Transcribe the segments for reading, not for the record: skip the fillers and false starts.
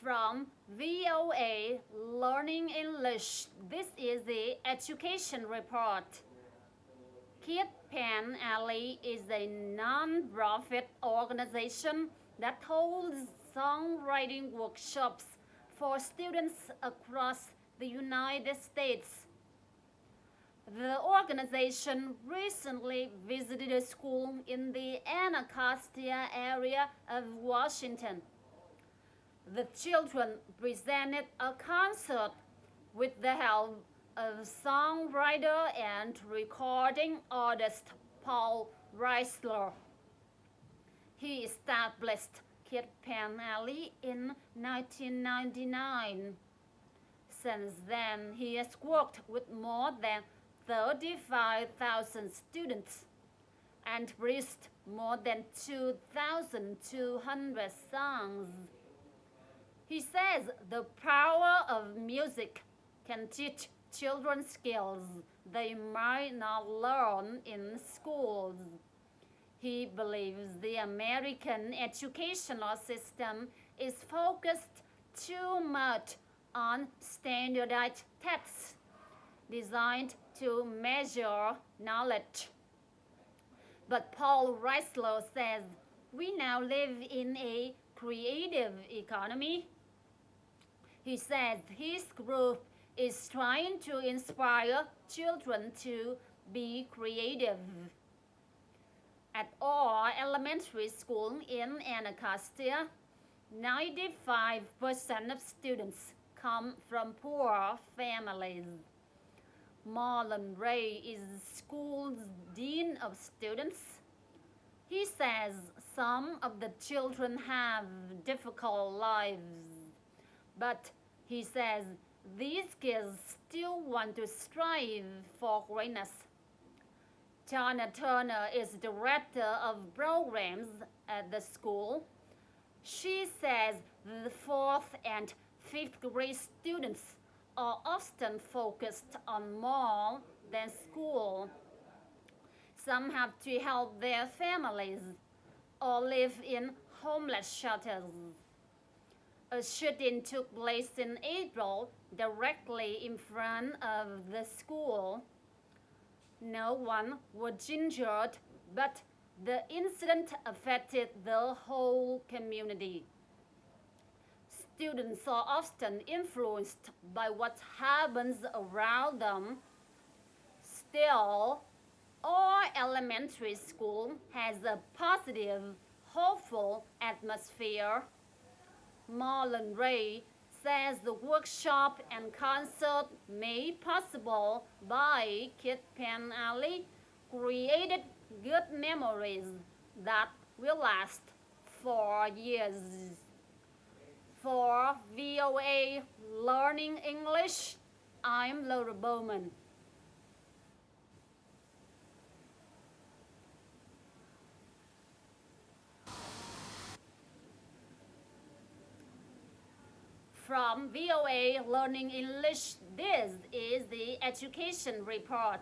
From VOA Learning English, this is the Education Report. Kid Pen Alley is a non-profit organization that holds songwriting workshops for students across the United States. The organization recently visited a school in the Anacostia area of Washington. The children presented a concert with the help of songwriter and recording artist Paul Reisler. He established Kid Pen Alley in 1999. Since then, he has worked with more than 35,000 students and released more than 2,200 songs. He says the power of music can teach children skills they might not learn in schools. He believes the American educational system is focused too much on standardized tests designed to measure knowledge. But Paul Reisler says we now live in a creative economy. He says his group is trying to inspire children to be creative. At Orr Elementary School in Anacostia, 95% of students come from poor families. Marlon Ray is the school's dean of students. He says some of the children have difficult lives, but he says these kids still want to strive for greatness. Jana Turner is director of programs at the school. She says the 4th and 5th grade students are often focused on more than school. Some have to help their families or live in homeless shelters. A shooting took place in April directly in front of the school. No one was injured, but the incident affected the whole community. Students are often influenced by what happens around them. Still, Orr Elementary School has a positive, hopeful atmosphere. Marlon Ray says the workshop and concert made possible by Kid Pen Alley created good memories that will last for years. For VOA Learning English, I'm Laura Bowman. From VOA Learning English, this is the Education Report.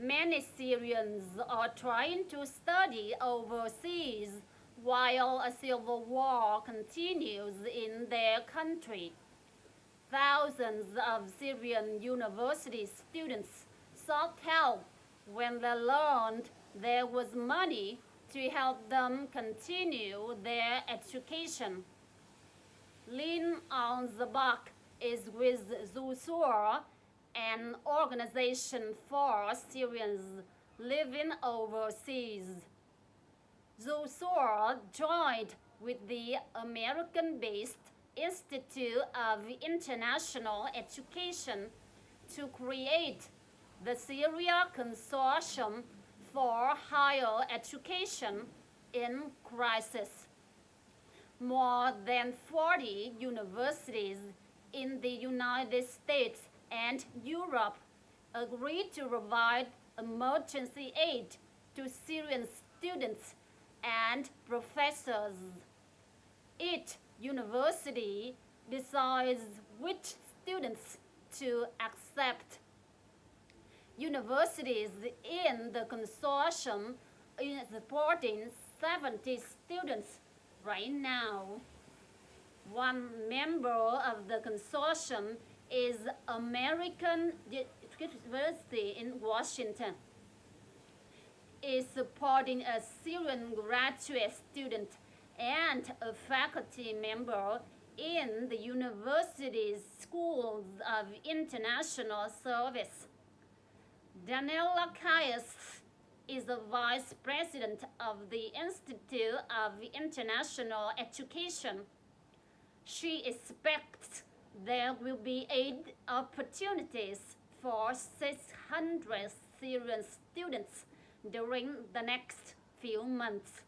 Many Syrians are trying to study overseas while a civil war continues in their country. Thousands of Syrian university students sought help when they learned there was money to help them continue their education. Lynn Al-Zabak is with Zusur, an organization for Syrians living overseas. Zusur joined with the American-based Institute of International Education to create the Syria Consortium for Higher Education in Crisis. More than 40 universities in the United States and Europe agreed to provide emergency aid to Syrian students and professors. Each university decides which students to accept. Universities in the consortium are supporting 70 students right now. One member of the consortium is American University in Washington, is supporting a Syrian graduate student and a faculty member in the university's Schools of International Service. Daniela Caius is the vice president of the Institute of International Education. She expects there will be 8 opportunities for 600 Syrian students during the next few months.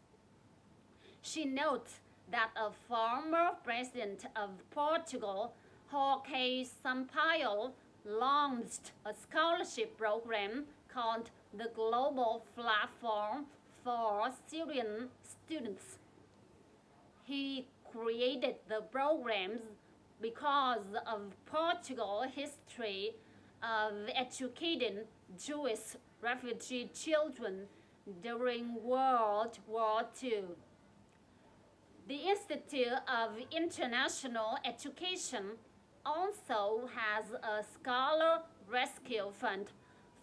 She notes that a former president of Portugal, Jorge Sampaio, launched a scholarship program called the Global Platform for Syrian Students. He created the programs because of Portugal's history of educating Jewish refugee children during World War II. The Institute of International Education also has a scholar rescue fund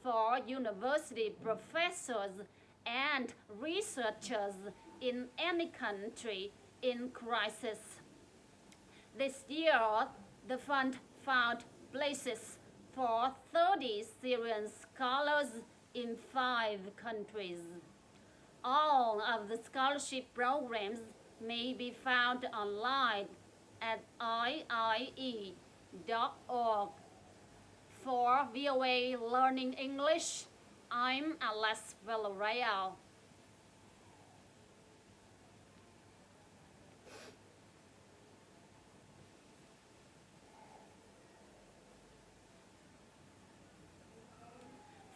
for university professors and researchers in any country in crisis. This year, the fund found places for 30 Syrian scholars in 5 countries. All of the scholarship programs may be found online at iie.org. For VOA Learning English, I'm Alex Villarreal.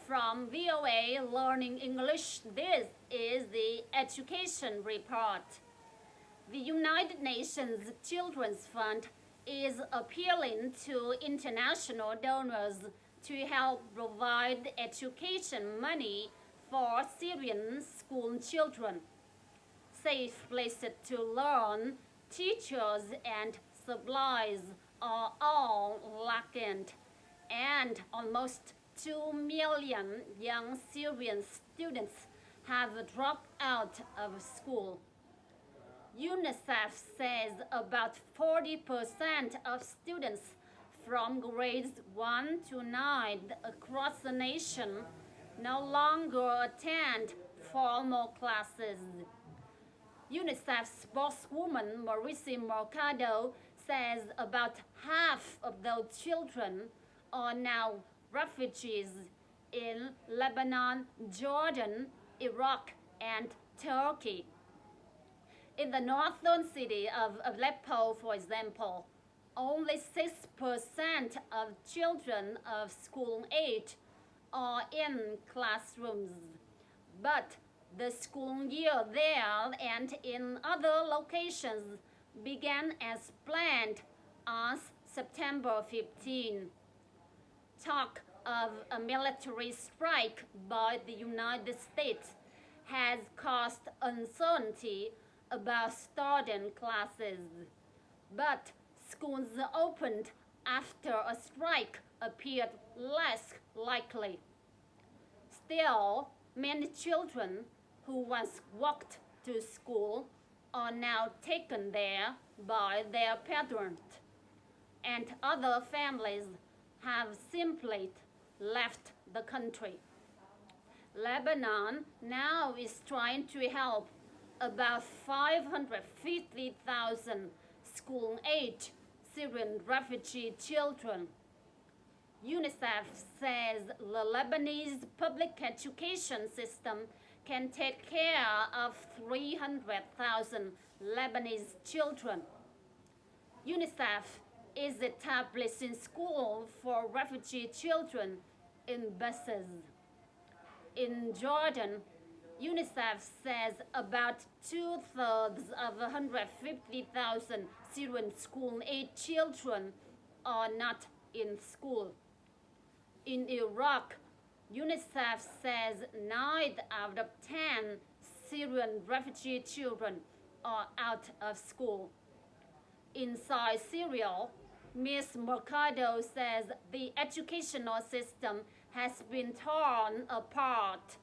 From VOA Learning English, this is the Education Report. The United Nations Children's Fund is appealing to international donors to help provide education money for Syrian school children. Safe places to learn, teachers, and supplies are all lacking, and almost 2 million young Syrian students have dropped out of school. UNICEF says about 40% of students from grades 1 to 9 across the nation no longer attend formal classes. UNICEF spokeswoman Maurice Mercado says about half of those children are now refugees in Lebanon, Jordan, Iraq, and Turkey. In the northern city of Aleppo, for example, only 6% of children of school age are in classrooms. But the school year there and in other locations began as planned on September 15. Talk of a military strike by the United States has caused uncertainty about starting classes, but schools opened after a strike appeared less likely. Still, many children who once walked to school are now taken there by their parents, and other families have simply left the country. Lebanon now is trying to help about 550,000 school-age Syrian refugee children. UNICEF says the Lebanese public education system can take care of 300,000 Lebanese children. UNICEF is establishing schools for refugee children in buses. In Jordan, UNICEF says about 2/3 of 150,000 Syrian school-age children are not in school. In Iraq, UNICEF says 9 out of 10 Syrian refugee children are out of school. inside Syria, Ms. Mercado says the educational system has been torn apart.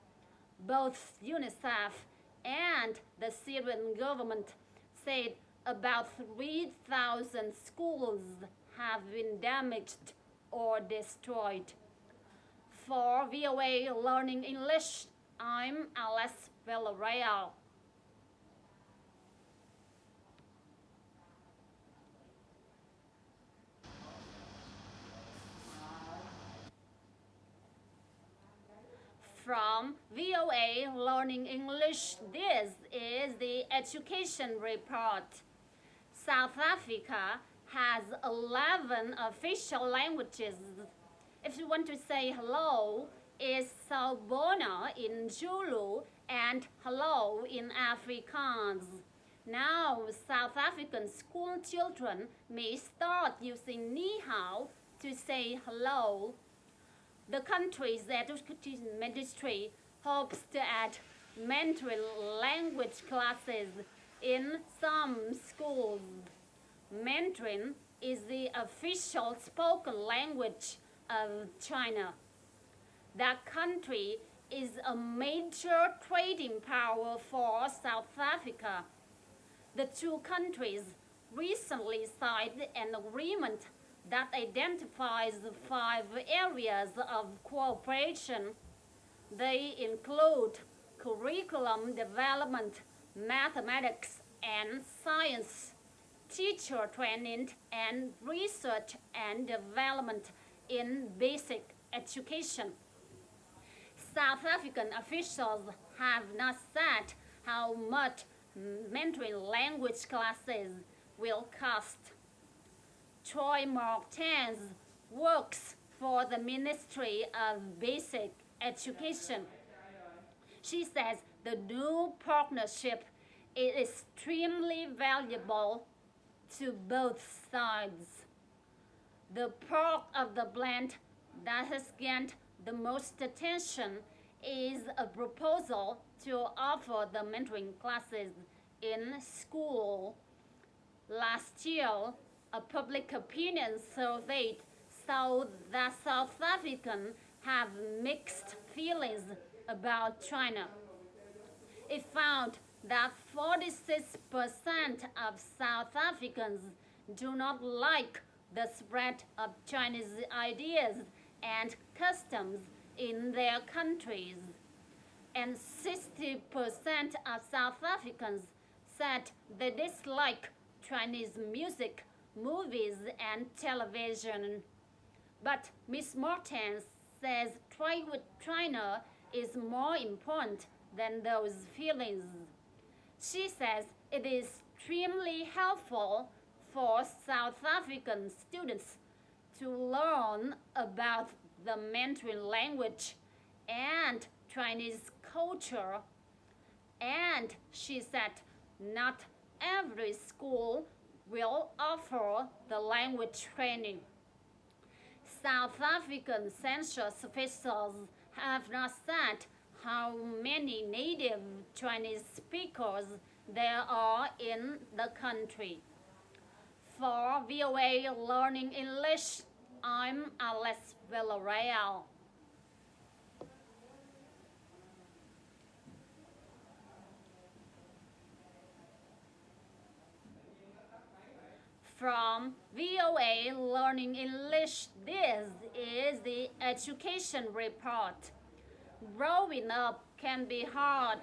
Both UNICEF and the Syrian government said about 3,000 schools have been damaged or destroyed. For VOA Learning English, I'm Alice Villarreal. From VOA Learning English, this is the Education Report. South Africa has 11 official languages. If you want to say hello, it's Sawubona in Zulu and hello in Afrikaans. Now, South African school children may start using ni hao to say hello. The country's education ministry hopes to add Mandarin language classes in some schools. Mandarin is the official spoken language of China. That country is a major trading power for South Africa. The two countries recently signed an agreement that identifies 5 areas of cooperation. They include curriculum development, mathematics and science, teacher training, and research and development in basic education. South African officials have not said how much Mandarin language classes will cost. Troy Martens works for the Ministry of Basic Education. She says the new partnership is extremely valuable to both sides. The part of the plan that has gained the most attention is a proposal to offer the Mandarin classes in school. Last year, a public opinion survey showed that South Africans have mixed feelings about China. It found that 46% of South Africans do not like the spread of Chinese ideas and customs in their countries, and 60% of South Africans said they dislike Chinese music, movies, and television. But Ms. Martens says trade with China is more important than those feelings. She says it is extremely helpful for South African students to learn about the Mandarin language and Chinese culture. And she said not every school will offer the language training. South African census officials have not said how many native Chinese speakers there are in the country. For VOA Learning English, I'm Alice Villarreal. From VOA Learning English, this is the Education Report. Growing up can be hard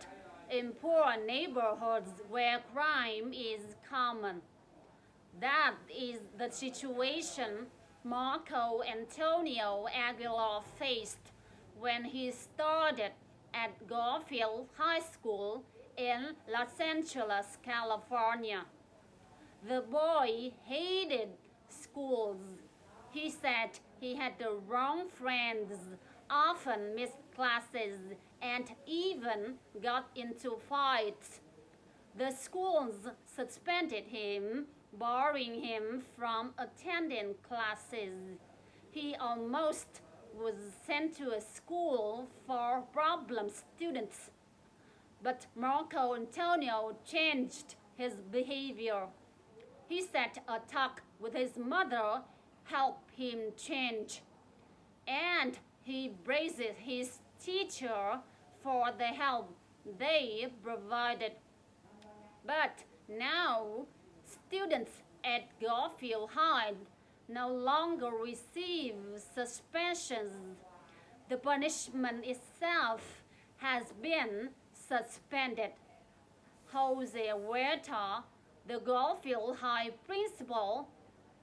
in poor neighborhoods where crime is common. That is the situation Marco Antonio Aguilar faced when he started at Garfield High School in Los Angeles, California. The boy hated schools. He said he had the wrong friends, often missed classes, and even got into fights. The schools suspended him, barring him from attending classes. He almost was sent to a school for problem students. But Marco Antonio changed his behavior. He said a talk with his mother helped him change, and he praises his teacher for the help they provided. But now, students at Garfield High no longer receive suspensions. The punishment itself has been suspended. Jose Huerta, the Garfield High principal,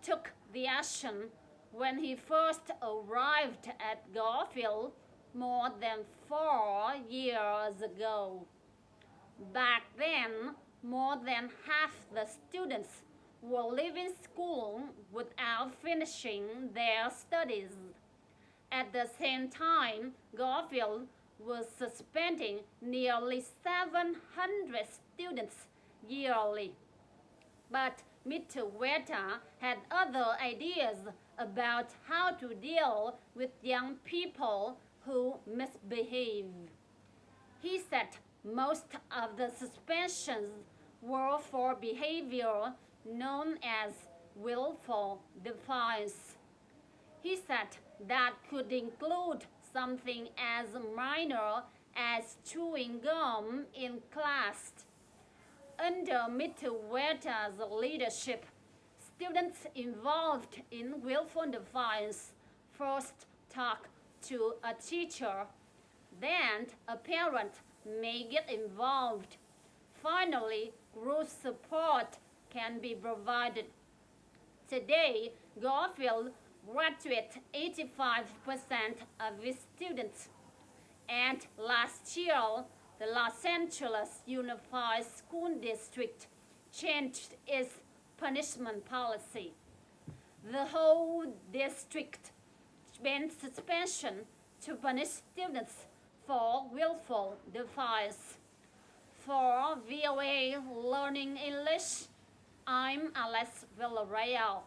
took the action when he first arrived at Garfield more than 4 years ago. Back then, more than half the students were leaving school without finishing their studies. At the same time, Garfield was suspending nearly 700 students yearly. But Mr. Huerta had other ideas about how to deal with young people who misbehave. He said most of the suspensions were for behavior known as willful defiance. He said that could include something as minor as chewing gum in class. Under Mr. Huerta's leadership, students involved in willful defiance first talk to a teacher, then a parent may get involved. Finally, group support can be provided. Today, Garfield graduates 85% of its students, and last year, the Los Angeles Unified School District changed its punishment policy. The whole district banned suspension to punish students for willful defiance. For VOA Learning English, I'm Alex Villarreal.